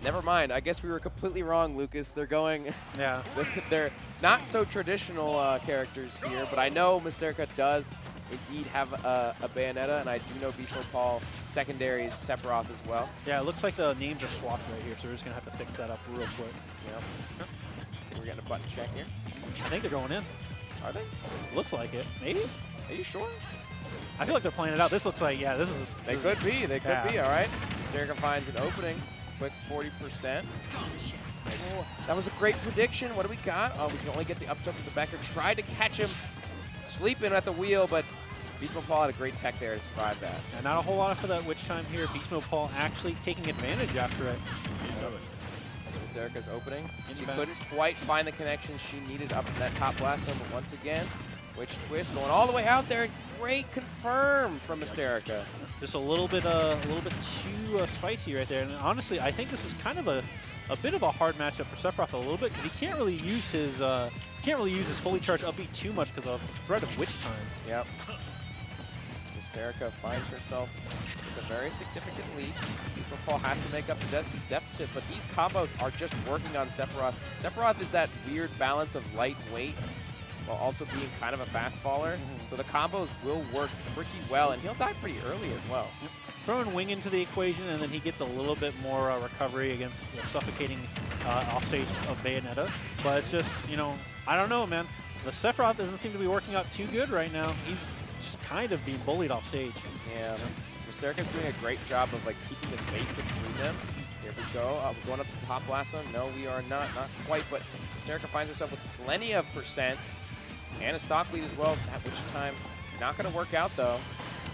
Never mind. I guess we were completely wrong, Lucas. They're going. Yeah. They're not so traditional characters here, but I know Mystearica does indeed have a Bayonetta, and I do know BeastModePaul secondaries Sephiroth as well. Yeah, it looks like the names are swapped right here, so we're just going to have to fix that up real quick. Yep. We're getting a button check here. I think they're going in. Are they? Looks like it. Maybe? Are you sure? I feel like they're playing it out. This looks like, yeah, this is... They could be. They could be. All right. Mystearica finds an opening. Quick 40%. Nice. Oh, that was a great prediction. What do we got? Oh, we can only get the up tilt from the backer. Tried to catch him sleeping at the wheel, but BeastModePaul had a great tech there to survive that. And not a whole lot for that witch time here. BeastModePaul actually taking advantage after it. Mystearica's opening. She couldn't quite find the connection she needed up in that top blast zone, but once again, witch twist going all the way out there. Great confirm from Mystearica. Just a little bit too spicy right there. And honestly, I think this is kind of a bit of a hard matchup for Sephiroth a little bit because he can't really use his fully charged up B too much because of the threat of witch time. Yep. Mystearica finds herself with a very significant lead. BeastModePaul has to make up the deficit, but these combos are just working on Sephiroth. Sephiroth is that weird balance of lightweight while also being kind of a fast faller. So the combos will work pretty well, and he'll die pretty early as well. Yep. Throwing Wing into the equation, and then he gets a little bit more recovery against the suffocating offstage of Bayonetta. But it's just, you know, I don't know, man. The Sephiroth doesn't seem to be working out too good right now. He's just kind of being bullied off stage. Yeah. Mystearica's doing a great job of like keeping the space between them. Here we go. We're going up to the top blast zone. No, we are not quite, but Mystearica finds herself with plenty of percent and a stock lead as well. At which time, not going to work out though.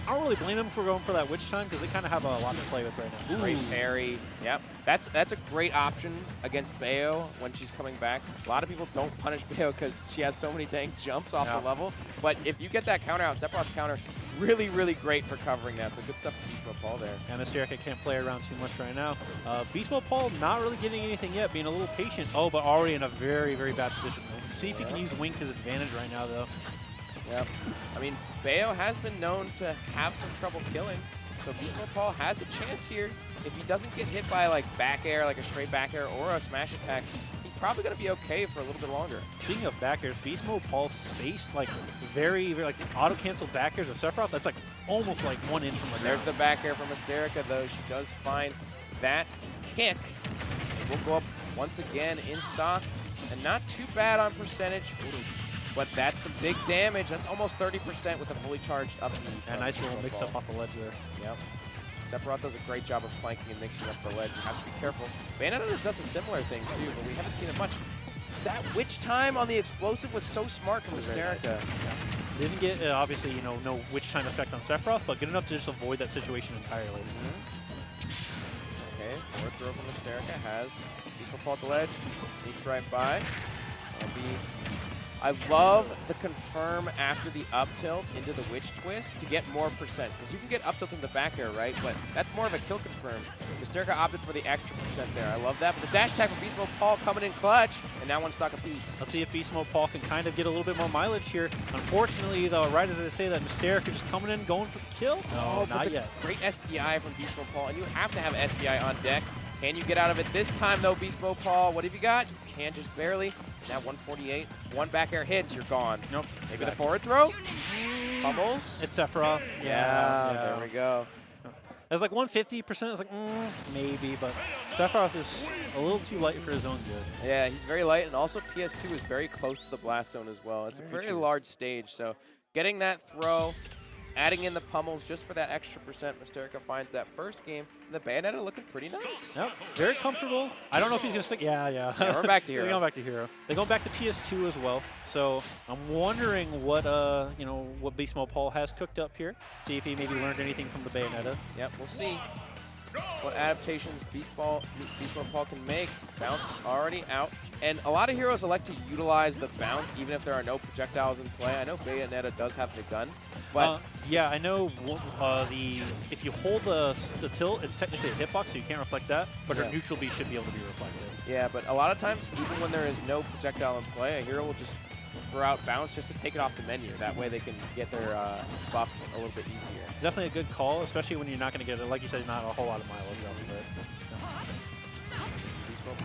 I don't really blame them for going for that witch time because they kind of have a lot to play with right now. Great parry. Yep. That's a great option against Bayo when she's coming back. A lot of people don't punish Bayo because she has so many dang jumps off the level. But if you get that counter out, Sephiroth's counter, really, really great for covering that. So good stuff for BeastModePaul there. And Mystearica can't play around too much right now. BeastModePaul not really getting anything yet, being a little patient. Oh, but already in a very, very bad position. Let's see if he can use Wing to his advantage right now, though. Yep. I mean, Bayo has been known to have some trouble killing, so BeastModePaul has a chance here. If he doesn't get hit by like back air, like a straight back air or a smash attack, he's probably going to be okay for a little bit longer. Speaking of back airs, BeastModePaul spaced like very like auto-cancel back airs of Sephiroth. That's like almost like 1 inch from the ground. There's the back air from Mystearica, though. She does find that kick. It will go up once again in stocks, and not too bad on percentage. But that's some big damage. That's almost 30% with a fully charged up. And nice little mix-up off the ledge there. Yep. Sephiroth does a great job of flanking and mixing up the ledge. You have to be careful. Bayonetta does a similar thing, too, but we haven't seen it much. That witch time on the explosive was so smart from Mystearica. Nice. Yeah. Didn't get, obviously, you know, no witch time effect on Sephiroth, but good enough to just avoid that situation entirely. Okay, forward throw from Mystearica has BeastModePaul at the ledge. Sneaks right by. I love the confirm after the up tilt into the witch twist to get more percent. Because you can get up tilt in the back air, right? But that's more of a kill confirm. Mystearica opted for the extra percent there. I love that. But the dash attack from BeastModePaul coming in clutch. And now one stock apiece. Let's see if BeastModePaul can kind of get a little bit more mileage here. Unfortunately, though, right as I say that, Mystearica just coming in, going for the kill. No, not yet. Great SDI from BeastModePaul. And you have to have SDI on deck. Can you get out of it this time, though, BeastModePaul? What have you got? You can just barely. Now 148. One back air hits, you're gone. Nope. Maybe the forward throw? Pummels? It's Sephiroth. Yeah, there we go. It's like 150%. It's like, maybe, but Sephiroth is a little too light for his own good. Yeah, he's very light, and also PS2 is very close to the blast zone as well. It's a very large stage, so getting that throw, adding in the pummels just for that extra percent, Mystearica finds that first game. And the Bayonetta looking pretty nice. Yep, very comfortable. I don't know if he's going to stick. Yeah, we're back to Hero. They're going back to Hero. They're going back to PS2 as well. So I'm wondering what what BeastModePaul has cooked up here. See if he maybe learned anything from the Bayonetta. Yep, we'll see what adaptations BeastModePaul can make. Bounce already out. And a lot of heroes elect to utilize the bounce even if there are no projectiles in play. I know Bayonetta does have the gun, but yeah, I know if you hold the tilt, it's technically a hitbox, so you can't reflect that, but her neutral B should be able to be reflected. Yeah, but a lot of times, even when there is no projectile in play, a hero will just throw out bounce just to take it off the menu. That way they can get their buffs a little bit easier. It's definitely a good call, especially when you're not going to get, like you said, not a whole lot of mileage off of it.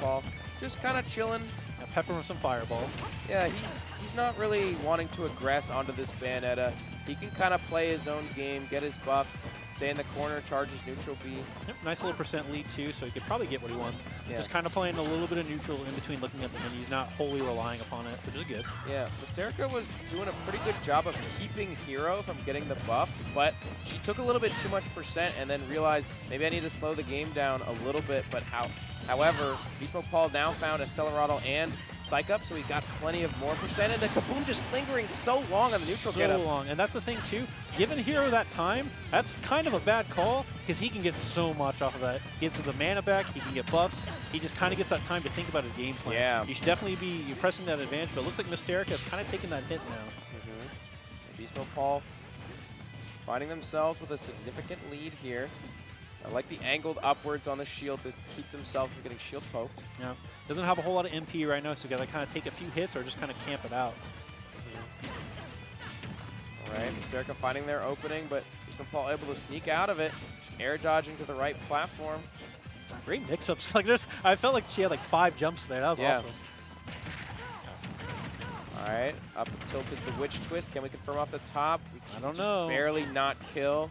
Paul. Just kind of chilling. Now pepper him with some fireball. Yeah, he's not really wanting to aggress onto this Bayonetta. He can kind of play his own game, get his buffs, stay in the corner, charge his neutral B. Yep, nice little percent lead too, so he could probably get what he wants. Yeah. Just kind of playing a little bit of neutral in between looking at the menus, not wholly relying upon it, which is good. Yeah, Mystearica was doing a pretty good job of keeping Hero from getting the buff, but she took a little bit too much percent and then realized maybe I need to slow the game down a little bit, but however, BeastModePaul now found Accelerado and Psych Up, so he got plenty of more percent, and the Kaboom just lingering so long on the neutral getup. So long, and that's the thing too, giving Hero that time, that's kind of a bad call, because he can get so much off of that. He gets the mana back, he can get buffs, he just kind of gets that time to think about his game plan. Yeah. You should definitely be pressing that advantage, but it looks like Mystearica is kind of taking that hit now. BeastModePaul finding themselves with a significant lead here. I like the angled upwards on the shield to keep themselves from getting shield poked. Yeah, doesn't have a whole lot of MP right now, so you got to kind of take a few hits or just kind of camp it out. All right, Mystearica finding their opening, but BeastModePaul able to sneak out of it, just air dodging to the right platform. Great mix-ups. Like I felt like she had like 5 jumps there. That was awesome. All right, up tilted the Witch Twist. Can we confirm off the top? I don't know. Barely not kill.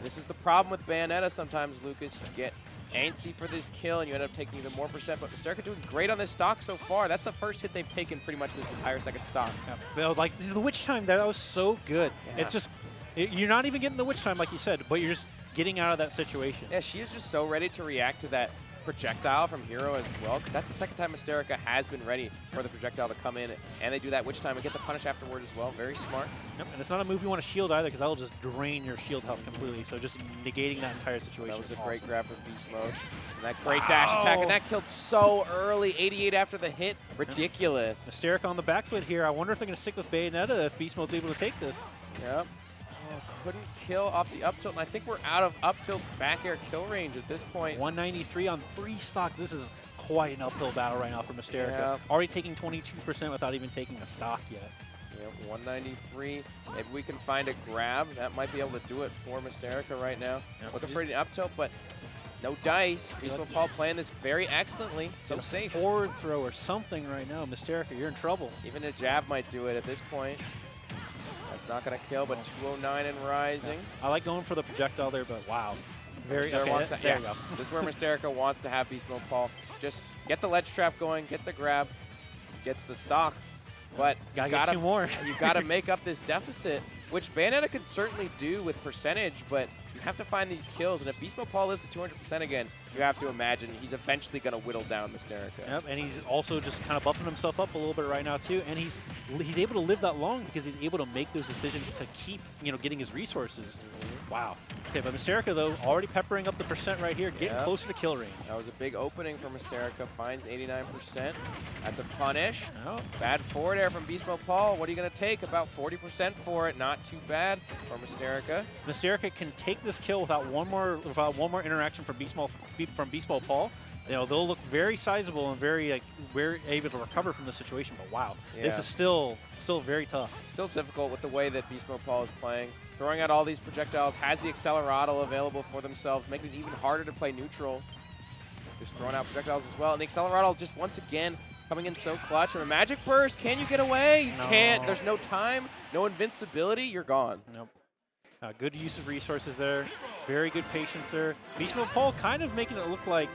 This is the problem with Bayonetta sometimes, Lucas. You get antsy for this kill, and you end up taking even more percent. But Mystearica doing great on this stock so far. That's the first hit they've taken pretty much this entire second stock. Yeah. Like the witch time there, that was so good. Yeah. It's just, you're not even getting the witch time like you said, but you're just getting out of that situation. Yeah, she is just so ready to react to that projectile from Hero as well, because that's the second time Mystearica has been ready for the projectile to come in, and they do that witch time and get the punish afterward as well. Very smart. Yep, and it's not a move you want to shield either, because that'll just drain your shield health completely, so just negating that entire situation. That was a awesome. great grab for Beast Mode. And that great dash attack, and that killed so early, 88 after the hit. Ridiculous. Mystearica on the back foot here. I wonder if they're going to stick with Bayonetta if Beast Mode's able to take this. Yep. Oh, couldn't kill off the up tilt, and I think we're out of up tilt back air kill range at this point. 193 on 3 stocks. This is quite an uphill battle right now for Mystearica. Yeah. Already taking 22% without even taking a stock yet. Yep, 193. Maybe we can find a grab. That might be able to do it for Mystearica right now. Yep. Looking for an up tilt, but no dice. BeastModePaul playing this very excellently. So safe. Forward throw or something right now. Mystearica, you're in trouble. Even a jab might do it at this point. That's not going to kill, but 209 and rising. Yeah. I like going for the projectile there, but wow. Very there okay, to, there you go. This is where Mystearica wants to have BeastModePaul. Just get the ledge trap going, get the grab, gets the stock. But gotta get 2 more. You got to make up this deficit, which Bayonetta could certainly do with percentage, but you have to find these kills. And if BeastModePaul lives to 200% again, you have to imagine he's eventually going to whittle down Mystearica. Yep, and he's also just kind of buffing himself up a little bit right now too, and he's able to live that long because he's able to make those decisions to keep, getting his resources. Wow. Okay, but Mystearica though, already peppering up the percent right here, getting closer to kill range. That was a big opening for Mystearica. Finds 89%. That's a punish. Oh. Bad forward air from BeastModePaul. What are you going to take? About 40% for it. Not too bad for Mystearica. Mystearica can take this kill without one more interaction from BeastModePaul. They'll look very sizable and very able to recover from the situation. But wow, this is still very tough. Still difficult with the way that BeastModePaul is playing. Throwing out all these projectiles, has the Accelerado available for themselves, making it even harder to play neutral. Just throwing out projectiles as well. And the Accelerado just once again coming in so clutch. And a Magic Burst, can you get away? You can't. There's no time, no invincibility. You're gone. Nope. Good use of resources there. Very good patience there. BeastModePaul kind of making it look like,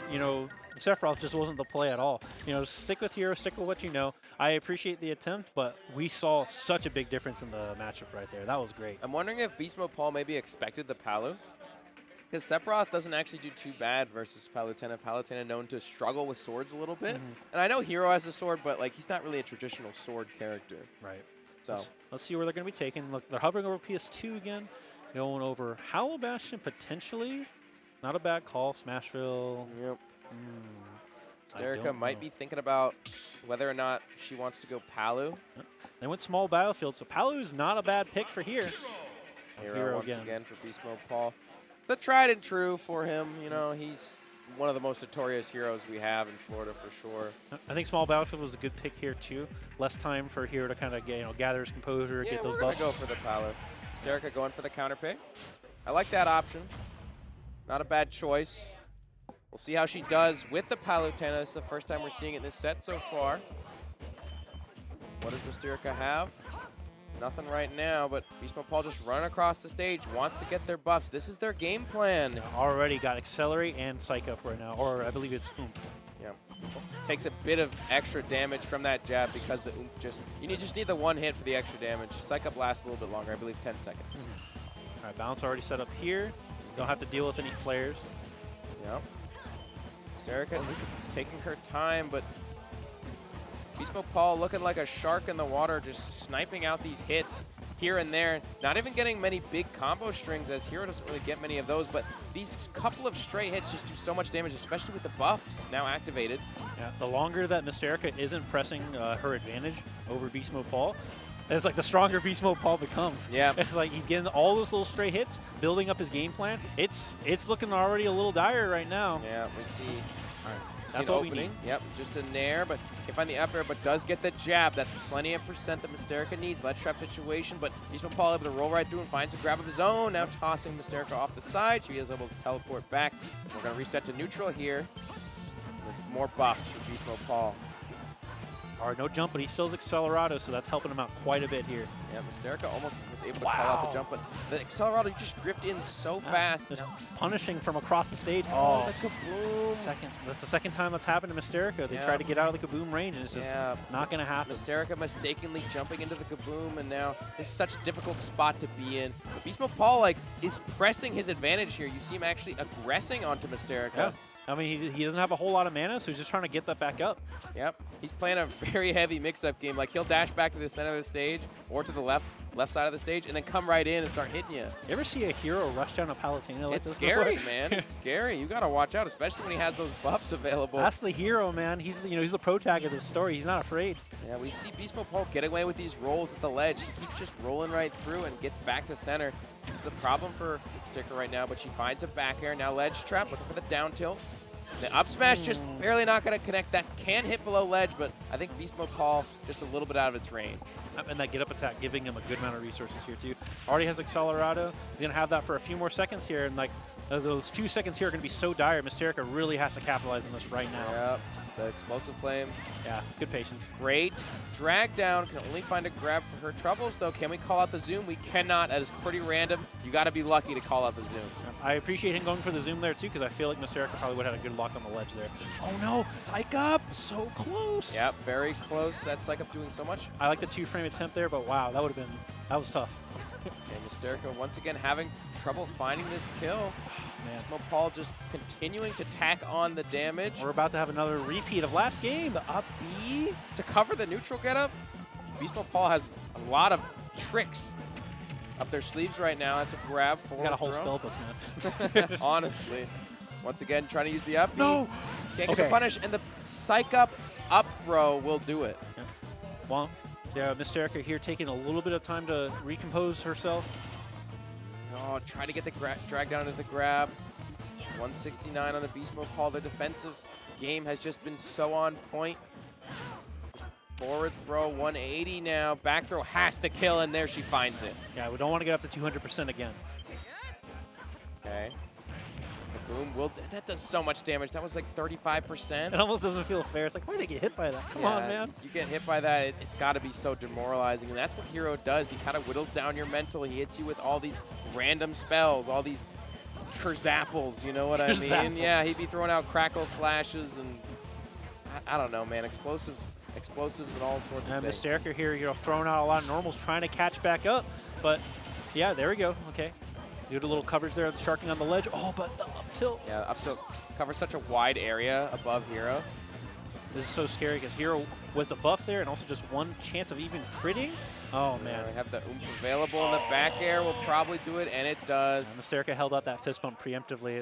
Sephiroth just wasn't the play at all. Stick with Hero, stick with what you know. I appreciate the attempt, but we saw such a big difference in the matchup right there. That was great. I'm wondering if BeastModePaul maybe expected the Palu. Because Sephiroth doesn't actually do too bad versus Palutena. Palutena known to struggle with swords a little bit. And I know Hero has a sword, but he's not really a traditional sword character. Right. So let's see where they're going to be taken. Look, they're hovering over PS2 again. Going over Hollow Bastion potentially. Not a bad call. Smashville. Yep. Mystearica might be thinking about whether or not she wants to go Palu. Yep. They went small battlefield, so Palu's not a bad pick for here. Hero once again for BeastModePaul. The tried and true for him. He's one of the most notorious heroes we have in Florida for sure. I think small battlefield was a good pick here too. Less time for Hero to kind of get, gather his composure, get those buffs. Go for the Palu. Mystearica going for the counter pick. I like that option. Not a bad choice. We'll see how she does with the Palutena. It's the first time we're seeing it in this set so far. What does Mystearica have? Nothing right now, but BeastModePaul just running across the stage, wants to get their buffs. This is their game plan. Already got Accelerate and Psych Up right now, or I believe it's Oomph. Yeah. Takes a bit of extra damage from that jab because the Oomph just need the one hit for the extra damage. Psych Up lasts a little bit longer, I believe 10 seconds. All right, balance already set up here. Don't have to deal with any flares. Yep. Mystearica is taking her time, but BeastModePaul looking like a shark in the water, just sniping out these hits here and there. Not even getting many big combo strings, as Hero doesn't really get many of those, but these couple of straight hits just do so much damage, especially with the buffs now activated. Yeah, the longer that Mystearica isn't pressing her advantage over BeastModePaul, it's like the stronger BeastModePaul becomes. Yeah. It's like he's getting all those little straight hits, building up his game plan. It's looking already a little dire right now. Yeah, we see. All right. That's an what we opening. need. Yep, just a nair, but can't find the up air, but does get the jab. That's plenty of percent that Mystearica needs. Ledge trap situation, but BeastModePaul able to roll right through and finds a grab of his own. Now tossing Mystearica off the side. She is able to teleport back. We're going to reset to neutral here. There's more buffs for BeastModePaul. All right, no jump, but he still has Accelerado, so that's helping him out quite a bit here. Yeah, Mystearica almost was able to call out the jump, but the Accelerado just drift in so fast. Just punishing from across the stage. Oh, the kaboom. That's the second time that's happened to Mystearica. They tried to get out of the kaboom range, and it's just not going to happen. Mystearica mistakenly jumping into the kaboom, and now this is such a difficult spot to be in. But BeastModePaul is pressing his advantage here. You see him actually aggressing onto Mystearica. Yeah. I mean, he doesn't have a whole lot of mana, so he's just trying to get that back up. Yep. He's playing a very heavy mix-up game. Like, he'll dash back to the center of the stage or to the left side of the stage and then come right in and start hitting you. You ever see a hero rush down a Palutena like this? It's scary, man. It's scary. You got to watch out, especially when he has those buffs available. That's the hero, man. He's the protagonist of the story. He's not afraid. Yeah, we see BeastModePaul get away with these rolls at the ledge. He keeps just rolling right through and gets back to center. It's the problem for Sticker right now, but she finds a back air. Now ledge trap, looking for the down tilt. The up smash just barely not going to connect. That can hit below ledge, but I think BeastModePaul just a little bit out of its range. And that get up attack giving him a good amount of resources here too. Already has Accelerado. He's going to have that for a few more seconds here, and like those few seconds here are going to be so dire. Mystearica really has to capitalize on this right now. Yep, the explosive flame. Yeah, good patience. Great. Drag down, can only find a grab for her troubles though. Can we call out the zoom? We cannot. That is pretty random. You got to be lucky to call out the zoom. I appreciate him going for the zoom there too, because I feel like Mystearica probably would have had a good lock on the ledge there. Oh no, Psych Up! So close. Yep, very close. That Psych Up doing so much. I like the 2-frame attempt there, but wow, that was tough. And Mystearica once again having trouble finding this kill. Man. BeastModePaul just continuing to tack on the damage. We're about to have another repeat of last game. The up B to cover the neutral getup. BeastModePaul has a lot of tricks up their sleeves right now. That's a grab for He's got a whole spell book, man. Honestly. Once again, trying to use the up B. No! Can't get the punish, and the Psych Up throw will do it. Yeah. Well, yeah, Mystearica here taking a little bit of time to recompose herself. Oh, try to get the drag down into the grab. 169 on the BeastModePaul. The defensive game has just been so on point. Forward throw, 180 now. Back throw has to kill, and there she finds it. Yeah, we don't want to get up to 200% again. Okay. The boom will. That does so much damage. That was like 35%. It almost doesn't feel fair. It's like, why did I get hit by that? Come on, man. You get hit by that, it's got to be so demoralizing. And that's what Hero does. He kind of whittles down your mental. He hits you with all these random spells, all these Kerzapples, you know what I mean? Yeah, he'd be throwing out crackle slashes and I don't know, man. Explosives and all sorts of things. Mystearica here, throwing out a lot of normals, trying to catch back up. But yeah, there we go. Okay. Do a little coverage there, sharking on the ledge. Oh, but the up tilt. Yeah, up tilt covers such a wide area above Hero. This is so scary because Hero with the buff there and also just one chance of even critting. Oh, man. We have the oomph available in the back air. Will probably do it, and it does. Mystearica held out that fist bump preemptively.